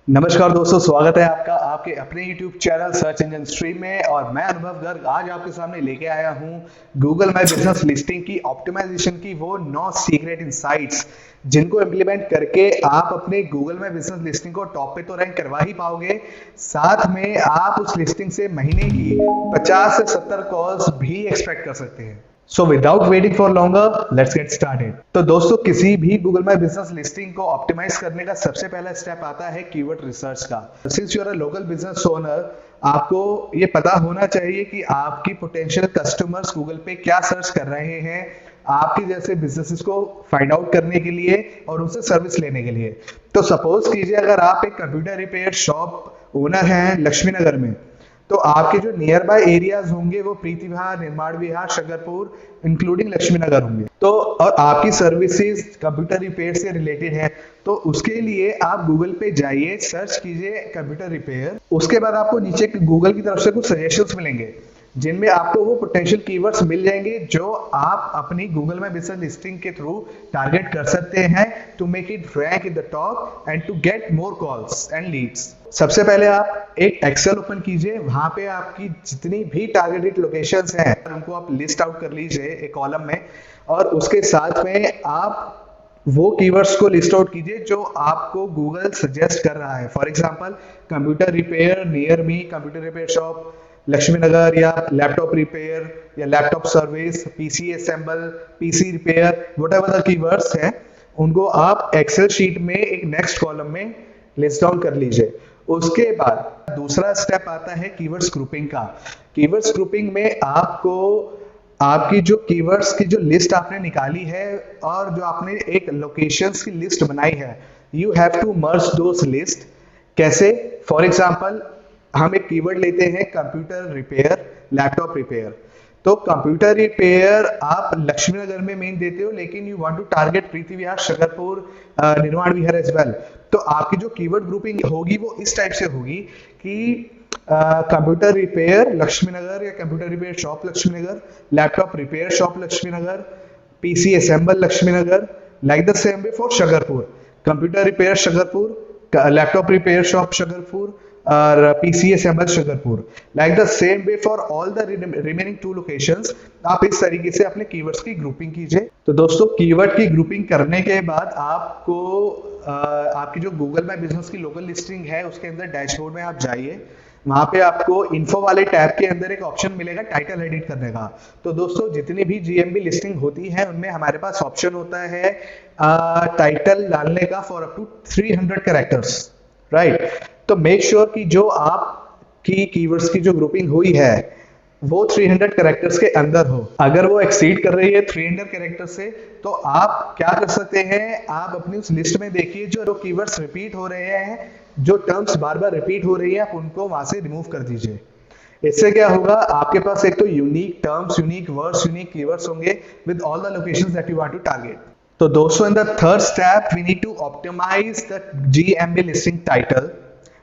नमस्कार दोस्तों, स्वागत है आपका आपके अपने YouTube channel search engine stream में। और मैं अनुभव गर्ग आज आपके सामने लेके आया हूँ गूगल माई बिजनेस लिस्टिंग की ऑप्टिमाइजेशन की वो 9 सीक्रेट इनसाइट्स जिनको इम्प्लीमेंट करके आप अपने गूगल माई बिजनेस लिस्टिंग को टॉप पे तो रैंक करवा ही पाओगे, साथ में आप उस लिस्टिंग से महीने की 50 से 70 कॉल्स भी एक्सपेक्ट कर सकते हैं। So without waiting for longer let's get started. तो दोस्तों, किसी भी गूगल माई बिजनेस लिस्टिंग को ऑप्टिमाइज करने का सबसे पहला स्टेप आता है कीवर्ड रिसर्च का। Since you are a local business owner, आपको ये पता होना चाहिए कि आपकी पोटेंशियल कस्टमर्स गूगल पे क्या सर्च कर रहे हैं आपके जैसे बिजनेसेस को फाइंड आउट करने के लिए और उनसे सर्विस लेने के लिए। तो सपोज कीजिए, अगर आप एक कंप्यूटर रिपेयर शॉप ओनर हैं लक्ष्मी नगर में, तो आपके जो नियर बाय एरियाज होंगे वो प्रीति विहार, निर्माण विहार, शकरपुर इंक्लूडिंग लक्ष्मी नगर होंगे। तो और आपकी सर्विसेज कंप्यूटर रिपेयर से रिलेटेड है, तो उसके लिए आप गूगल पे जाइए, सर्च कीजिए कंप्यूटर रिपेयर। उसके बाद आपको नीचे गूगल की तरफ से कुछ सजेशंस मिलेंगे जिनमें आपको वो पोटेंशियल कीवर्ड्स मिल जाएंगे जो आप अपनी गूगल में बिजनेस लिस्टिंग के थ्रू टारगेट कर सकते हैं to make it rank in the top and to get more calls and leads. सबसे पहले आप एक एक्सेल ओपन कीजिए, वहां पे आपकी जितनी भी टारगेटेड लोकेशंस हैं उनको आप लिस्ट आउट कर लीजिए एक कॉलम में, और उसके साथ में आप वो कीवर्ड्स को लिस्ट आउट कीजिए जो आपको गूगल सजेस्ट कर रहा है। For example computer repair near me, computer repair shop Lakshmi Nagar, या लैपटॉप रिपेयर या laptop service, PC assemble, PC repair, whatever the keywords हैं उनको आप एक्सेल शीट में एक नेक्स्ट कॉलम में लिस्ट डाउन कर लीजिए। उसके बाद दूसरा स्टेप आता है कीवर्ड्स ग्रुपिंग का। कीवर्ड्स ग्रुपिंग में आपको आपकी जो कीवर्ड्स की जो लिस्ट आपने निकाली है और जो आपने एक लोकेशंस की लिस्ट बनाई है, you have to merge those list. कैसे? फॉर एग्जांपल हम एक कीवर्ड लेते हैं कंप्यूटर रिपेयर, लैपटॉप रिपेयर। तो कंप्यूटर रिपेयर आप लक्ष्मी नगर में मेन देते हो, लेकिन you want to target Preeti Vihar, Shakarpur, Nirman Vihar as well. तो आपकी जो कीवर्ड ग्रुपिंग होगी वो इस टाइप से होगी कि कंप्यूटर रिपेयर लक्ष्मी नगर या computer repair shop Lakshmi Nagar, laptop repair shop Lakshmi Nagar, PC assemble Lakshmi Nagar, like the same way for Shakarpur, computer repair Shakarpur, laptop repair shop Shakarpur और PC assemble Shakarpur. Like the same way for all the remaining 2 locations. आप इस तरीके से अपने keywords की grouping कीजिए। तो दोस्तों, कीवर्ड की ग्रुपिंग करने के बाद आपको आपकी जो गूगल माई बिजनेस की लोकल लिस्टिंग है उसके अंदर डैशबोर्ड में आप जाइए, वहां पे आपको इन्फो वाले टैब के अंदर एक ऑप्शन मिलेगा टाइटल एडिट करने का। तो दोस्तों, जितनी भी जीएमबी लिस्टिंग होती है उनमें हमारे पास ऑप्शन होता है टाइटल डालने का for up to 300 characters, right. तो मेक श्योर कि जो आपकी कीवर्ड्स की जो ग्रुपिंग हुई है वो 300 कैरेक्टर्स के अंदर हो। अगर वो एक्सीड कर रही है 300 कैरेक्टर्स से, तो आप क्या कर सकते हैं, आप अपनी उस लिस्ट में देखिए जो कीवर्ड्स रिपीट हो रहे हैं, जो टर्म्स बार बार रिपीट हो रही है, आप उनको वहां से रिमूव कर दीजिए। इससे क्या होगा, आपके पास एक तो unique terms, unique words, unique keywords होंगे with all the locations that you want to target. तो दोस्तों, in the third step we need to optimize the GMB listing title,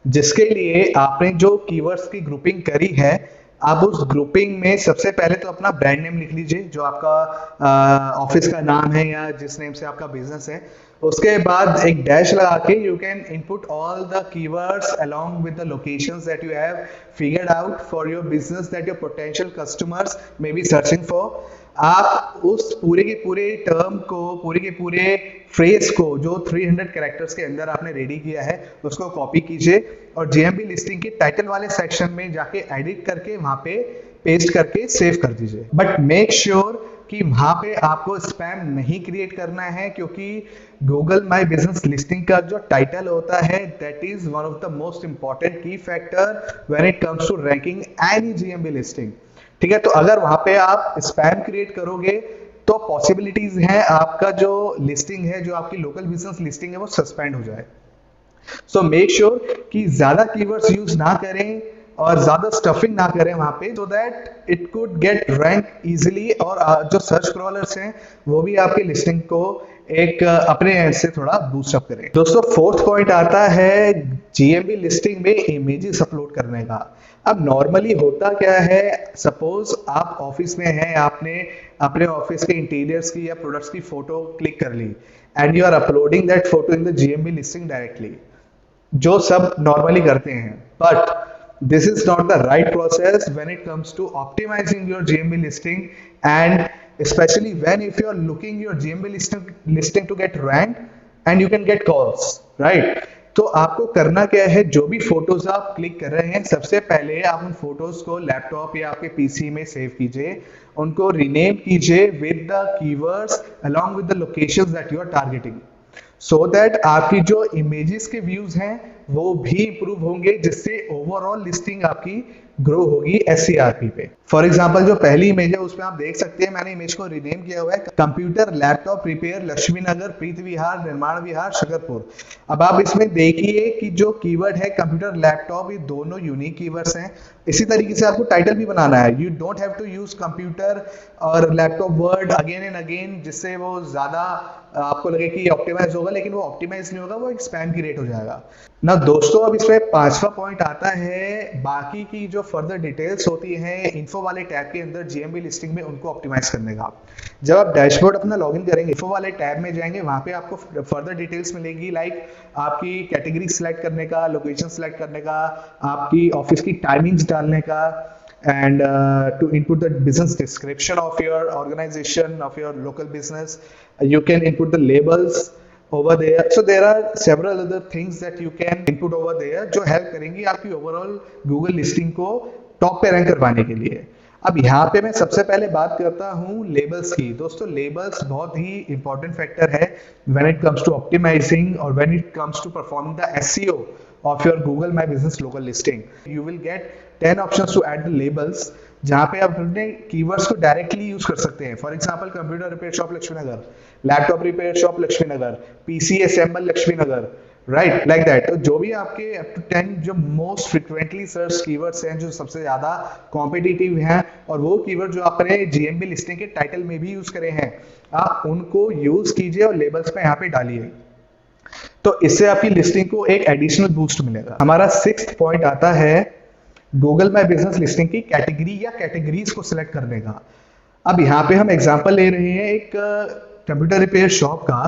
जिसके लिए आपने जो कीवर्ड्स की ग्रुपिंग करी है, आप उस ग्रुपिंग में सबसे पहले तो अपना ब्रांड नेम लिख लीजिए, जो आपका ऑफिस का नाम है या जिस नेम से आपका बिजनेस है। उसके बाद एक डैश लगा के you can input all the keywords along with the locations that you have figured out for your business that your potential customers may be searching for. आप उस पूरे के पूरे टर्म को, पूरे के पूरे फ्रेज को जो 300 कैरेक्टर्स के अंदर आपने रेडी किया है उसको कॉपी कीजिए और जीएमबी लिस्टिंग के टाइटल वाले सेक्शन में जाके एडिट करके वहां पे पेस्ट करके सेव कर दीजिए। बट मेक श्योर कि वहां पे आपको स्पैम नहीं क्रिएट करना है, क्योंकि गूगल माई बिजनेस लिस्टिंग का जो टाइटल होता है that is one of the most important key factor when it comes to ranking any GMB listing. ठीक है, तो अगर वहां पे आप स्पैम क्रिएट करोगे तो पॉसिबिलिटीज हैं आपका जो लिस्टिंग है, जो आपकी लोकल बिजनेस लिस्टिंग है, वो सस्पेंड हो जाए। सो मेक श्योर कि ज्यादा कीवर्ड्स यूज ना करें और ज्यादा स्टफिंग ना करें वहां पे, so that it could get rank easily, और जो सर्च क्रॉलर्स हैं वो भी आपके लिस्टिंग को एक अपने एंड से थोड़ा बूस्ट अप करें। दोस्तों, फोर्थ पॉइंट आता है जीएमबी लिस्टिंग में इमेजेस अपलोड करने का। अब नॉर्मली होता क्या है, सपोज आप ऑफिस में हैं, आपने अपने ऑफिस के इंटीरियर्स की या प्रोडक्ट्स की फोटो क्लिक कर ली and you are uploading that photo in the GMB listing directly. जो सब नॉर्मली करते हैं, but this is not the right process when it comes to optimizing your GMB listing, and especially when if you are looking your GMB listing to get ranked and you can get calls, right? तो आपको करना क्या है, जो भी photos आप click कर रहे हैं सबसे पहले आप उन फोटोज को लैपटॉप या आपके पीसी में सेव कीजिए, उनको रीनेम कीजिए with the keywords along with the locations that you are targeting, so that आपकी जो इमेजेस के व्यूज हैं वो भी इंप्रूव होंगे, जिससे ओवरऑल लिस्टिंग आपकी ग्रो होगी एससीआरपी पे। फॉर एग्जांपल जो पहली इमेज है उसमें आप देख सकते हैं मैंने इमेज को रीनेम किया हुआ है कंप्यूटर लैपटॉप रिपेयर लक्ष्मी नगर प्रीत विहार निर्माण विहार शकरपुर। अब आप इसमें देखिए कि जो कीवर्ड है कंप्यूटर लैपटॉप, ये दोनों यूनिक कीवर्ड्स हैं। इसी तरीके से आपको टाइटल भी बनाना है, you don't have to use computer और laptop word again and again, जिससे वो ज्यादा आपको लगे कि ऑप्टिमाइज होगा, लेकिन वो ऑप्टिमाइज नहीं होगा, वो एक स्पैम की रेट हो जाएगा ना। दोस्तों अब इसमें पांचवा पॉइंट आता है बाकी की जो फर्दर डिटेल्स होती हैं इन्फो वाले टैब के अंदर जीएमबी लिस्टिंग में, उनको ऑप्टिमाइज करने का। जब आप डैशबोर्ड अपना लॉगिन करेंगे, इन्फो वाले टैब में जाएंगे, वहां पे आपको फर्दर डिटेल्स मिलेगी, लाइक आपकी कैटेगरी सिलेक्ट करने का, लोकेशन सिलेक्ट करने का, आपकी ऑफिस की टाइमिंग्स डालने का, and to input the business description of your organization, of your local business. You can input the labels over there. So there are several other things that you can input over there जो help करेंगी आपकी overall Google listing को top पे rank करवाने के लिए। अब यहाँ पे मैं सबसे पहले बात करता हूँ लेबल्स की। दोस्तों लेबल्स बहुत ही इंपॉर्टेंट फैक्टर है when it comes to optimizing or when it comes to performing the SEO of your Google My Business local listing. You will get 10 options to add the labels, जहाँ पे आप अपने keywords को directly use कर सकते हैं। For example computer repair shop Lakshmi Nagar, laptop repair shop Lakshmi Nagar, PC assemble Lakshmi Nagar, right like that. तो जो भी आपके अप टू 10 जो मोस्ट फ्रिक्वेंटली सर्च कीवर्ड्स हैं, जो सबसे ज्यादा कॉम्पिटिटिव हैं, और वो कीवर्ड जो आपने जीएमबी लिस्टिंग के टाइटल में भी यूज करे हैं, आप उनको यूज कीजिए और लेबल्स पे यहाँ पे डालिए। तो इससे आपकी लिस्टिंग को एक एडिशनल बूस्ट मिलेगा। हमारा 6th पॉइंट आता है गूगल माय बिजनेस लिस्टिंग की कैटेगरी या कैटेगरीज को सिलेक्ट करने का। अब यहाँ पे हम एग्जांपल ले रहे हैं एक कंप्यूटर रिपेयर शॉप का।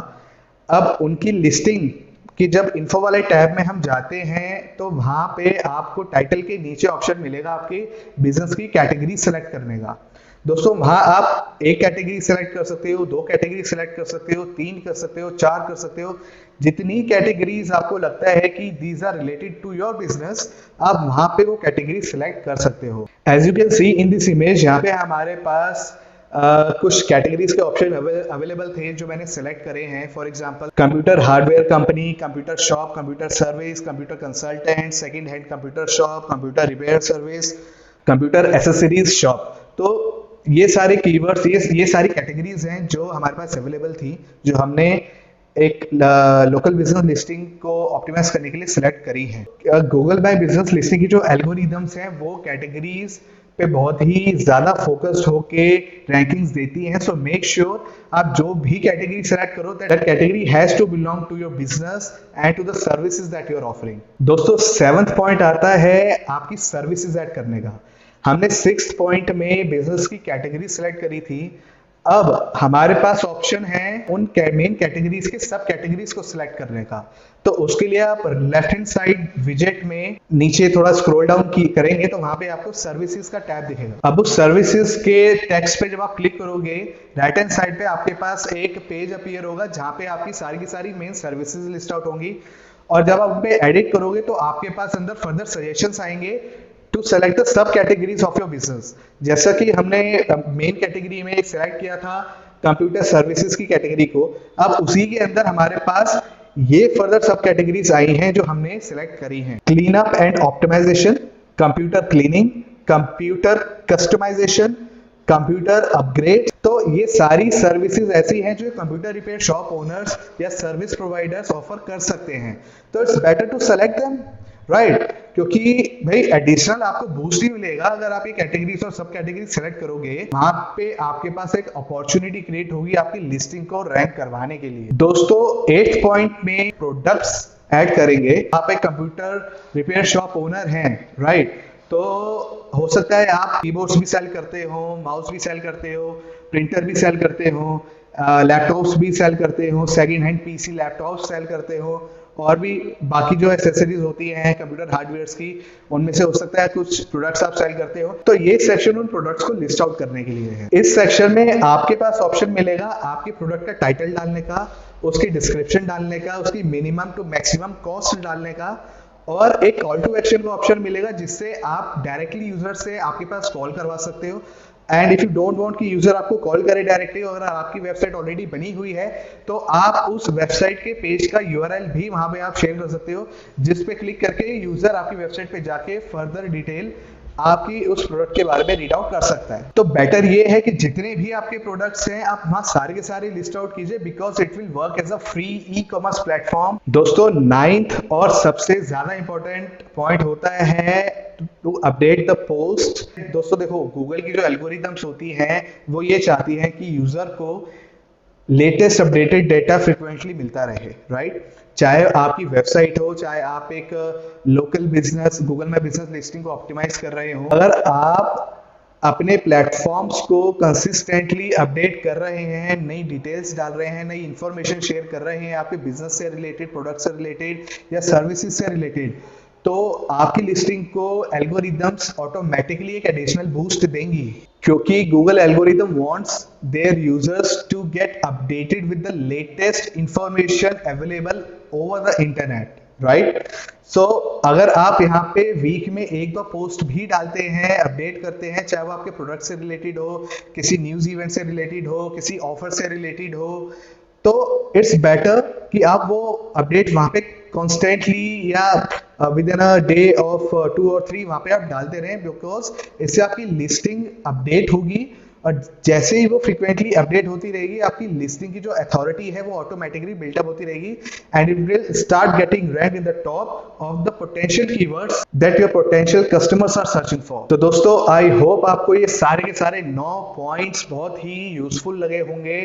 अब उनकी लिस्टिंग कि जब इन्फो वाले टैब में हम जाते हैं तो वहां पे आपको टाइटल के नीचे ऑप्शन मिलेगा आपके बिजनेस की कैटेगरी सिलेक्ट करने का। दोस्तों वहां आप एक कैटेगरी सिलेक्ट कर सकते हो, 2 कैटेगरी सिलेक्ट कर सकते हो, 3 कर सकते हो, 4 कर सकते हो, जितनी कैटेगरीज आपको लगता है कि these are related to your business, आप वहां पे वो कैटेगरी सिलेक्ट कर सकते हो। As you can see in this image, यहाँ पे हमारे पास कुछ कैटेगरीज के ऑप्शन अवेलेबल थे जो मैंने सेलेक्ट करे हैं। For example computer hardware company, computer shop, computer service, computer consultant, second hand computer shop, computer repair service, computer accessories shop. तो ये सारे कीवर्ड्स, ये सारी कैटेगरीज हैं जो हमारे पास अवेलेबल थी, जो हमने एक लोकल बिजनेस लिस्टिंग को ऑप्टिमाइज करने के लिए सिलेक्ट करी है। गूगल माय बिजनेस लिस्टिंग की जो एल्गोरिदम्स हैं वो कैटेगरीज पे बहुत ही ज्यादा फोकस्ड होके रैंकिंग्स देती हैं। सो मेक श्योर आप जो भी कैटेगरी सेलेक्ट करो that category has to belong to your business and to the services that you are offering. दोस्तों 7th पॉइंट आता है आपकी सर्विसेज ऐड करने का। हमने 6th पॉइंट में बिजनेस की कैटेगरी सिलेक्ट करी थी। अब हमारे पास ऑप्शन है उन मेन कैटेगरीज के सब कैटेगरीज को सिलेक्ट करने का। तो उसके लिए आप लेफ्ट हैंड साइड विजेट में नीचे थोड़ा स्क्रॉल डाउन करेंगे तो वहां पे आपको सर्विसेज का टैब दिखेगा। अब उस सर्विसेज के टेक्स्ट पे जब आप क्लिक करोगे, राइट हैंड साइड पे आपके पास एक पेज अपीयर होगा जहां पे आपकी सारी की सारी मेन सर्विसेज लिस्ट आउट होंगी, और जब आप उन पे एडिट करोगे तो आपके पास अंदर फर्दर सजेशंस आएंगे to select the sub categories of your business. जैसा कि हमने मेन कैटेगरी में सेलेक्ट किया था कंप्यूटर सर्विसेज की कैटेगरी को, अब उसी के अंदर हमारे पास ये फर्दर सब कैटेगरीज आई हैं जो हमने सिलेक्ट करी हैं। Clean up and optimisation, computer cleaning, computer customisation, computer upgrade. तो ये सारी सर्विसेज ऐसी हैं जो कंप्यूटर रिपेयर शॉप ओनर्स या सर्विस प्रोवाइडर्स ऑफर कर सकते हैं। तो it's better to select them, right, क्योंकि भाई एडिशनल आपको बूस्ट ही मिलेगा अगर आप ये कैटेगरीज और सब कैटेगरी सेलेक्ट करोगे। वहां पे आपके पास एक अपॉर्चुनिटी क्रिएट होगी आपकी लिस्टिंग को रैंक करवाने के लिए। दोस्तों 8th पॉइंट में प्रोडक्ट्स ऐड करेंगे। आप एक कंप्यूटर रिपेयर शॉप ओनर हैं, राइट, तो हो सकता है आप कीबोर्ड्स भी सेल करते हो, माउस भी सेल करते हो, प्रिंटर भी सेल करते हो, लैपटॉप्स भी सेल करते हो, second hand PC laptop sell करते हो, और भी बाकी जो एसेसरीज होती हैं कंप्यूटर हार्डवेयर की, उनमें से हो सकता है कुछ प्रोडक्ट्स आप सेल करते हो, तो ये सेक्शन उन प्रोडक्ट्स को लिस्ट आउट करने के लिए है। इस सेक्शन में आपके पास ऑप्शन मिलेगा आपके प्रोडक्ट का टाइटल डालने का, उसकी डिस्क्रिप्शन डालने का, उसकी मिनिमम टू मैक्सिमम कॉस्ट डालने का, और एक कॉल टू एक्शन का ऑप्शन मिलेगा जिससे आप डायरेक्टली यूजर से आपके पास कॉल करवा सकते हो। And if you don't want कि यूजर आपको कॉल करे डायरेक्टली, अगर आपकी वेबसाइट ऑलरेडी बनी हुई है तो आप उस वेबसाइट के पेज का यूआरएल भी वहां पे आप शेयर कर सकते हो, जिस पे क्लिक करके यूजर आपकी वेबसाइट पे जाके फर्दर डिटेल आपकी उस प्रोडक्ट के बारे में रीड आउट कर सकता है। तो बेटर ये है कि जितने भी आपके प्रोडक्ट्स हैं आप वहां सारे के सारे लिस्ट आउट कीजिए, because it will work as a free e commerce platform. दोस्तों, 9th और सबसे ज्यादा इंपॉर्टेंट पॉइंट होता है टू अपडेट द पोस्ट। दोस्तों देखो, गूगल की जो एल्गोरिथम्स होती हैं वो ये चाहती हैं कि यूजर को लेटेस्ट अपडेटेड डेटा फ्रिक्वेंटली मिलता रहे, राइट? चाहे आपकी वेबसाइट हो, चाहे आप एक लोकल बिजनेस गूगल में बिजनेस लिस्टिंग को ऑप्टिमाइज कर रहे हो, अगर आप अपने प्लेटफॉर्म्स को कंसिस्टेंटली अपडेट कर रहे हैं, नई डिटेल्स डाल रहे हैं, नई इंफॉर्मेशन शेयर कर रहे हैं आपके बिजनेस से रिलेटेड, प्रोडक्ट से रिलेटेड या सर्विसेज से रिलेटेड, तो आपकी लिस्टिंग को एल्गोरिदम्स ऑटोमेटिकली एक एडिशनल बूस्ट देंगी, क्योंकि Google algorithm wants their users to get updated with the latest information available over the internet, right? So अगर आप यहाँ पे वीक में एक दो पोस्ट भी डालते हैं, अपडेट करते हैं, चाहे वो आपके प्रोडक्ट से रिलेटेड हो, किसी न्यूज इवेंट से रिलेटेड हो, किसी ऑफर से रिलेटेड हो, तो इट्स बेटर कि आप वो अपडेट वहां पे कॉन्स्टेंटली या with in a day of 2 और 3 वहां पे आप डालते रहें, बिकॉज इससे आपकी लिस्टिंग अपडेट होगी, और जैसे ही वो फ्रीक्वेंटली अपडेट होती रहेगी आपकी लिस्टिंग की जो अथॉरिटी है वो ऑटोमेटिकली बिल्टअप होती रहेगी, and it will start getting rank in the top of the potential keywords that your potential customers are searching for. तो दोस्तों, आई होप आपको ये सारे के सारे 9 पॉइंट्स बहुत ही यूजफुल लगे होंगे,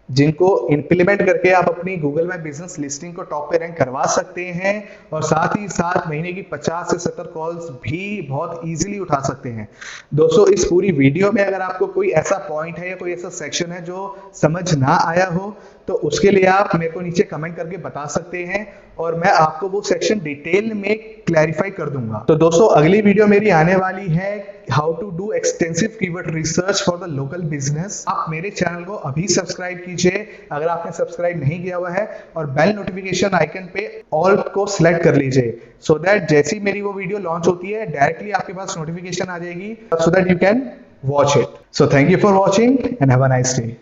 जिनको इंप्लीमेंट करके आप अपनी गूगल में बिजनेस लिस्टिंग को टॉप पे रैंक करवा सकते हैं, और साथ ही साथ महीने की 50 से 70 कॉल्स भी बहुत इजीली उठा सकते हैं। दोस्तों, इस पूरी वीडियो में अगर आपको कोई ऐसा पॉइंट है या कोई ऐसा सेक्शन है जो समझ ना आया हो, तो उसके लिए आप मेरे को नीचे कमेंट करके बता सकते हैं, और मैं आपको वो सेक्शन डिटेल में क्लैरिफाई कर दूंगा। तो दोस्तों, अगली वीडियो मेरी आने वाली है how to do extensive keyword research for the local business. आप मेरे चैनल को अभी सब्सक्राइब कीजिए अगर आपने सब्सक्राइब नहीं किया हुआ है, और बेल नोटिफिकेशन आइकन पे ऑल को सिलेक्ट कर लीजिए, सो दैट जैसी मेरी वो वीडियो लॉन्च होती है डायरेक्टली आपके पास नोटिफिकेशन आ जाएगी, so that you can watch it. So thank you for watching and have a nice day.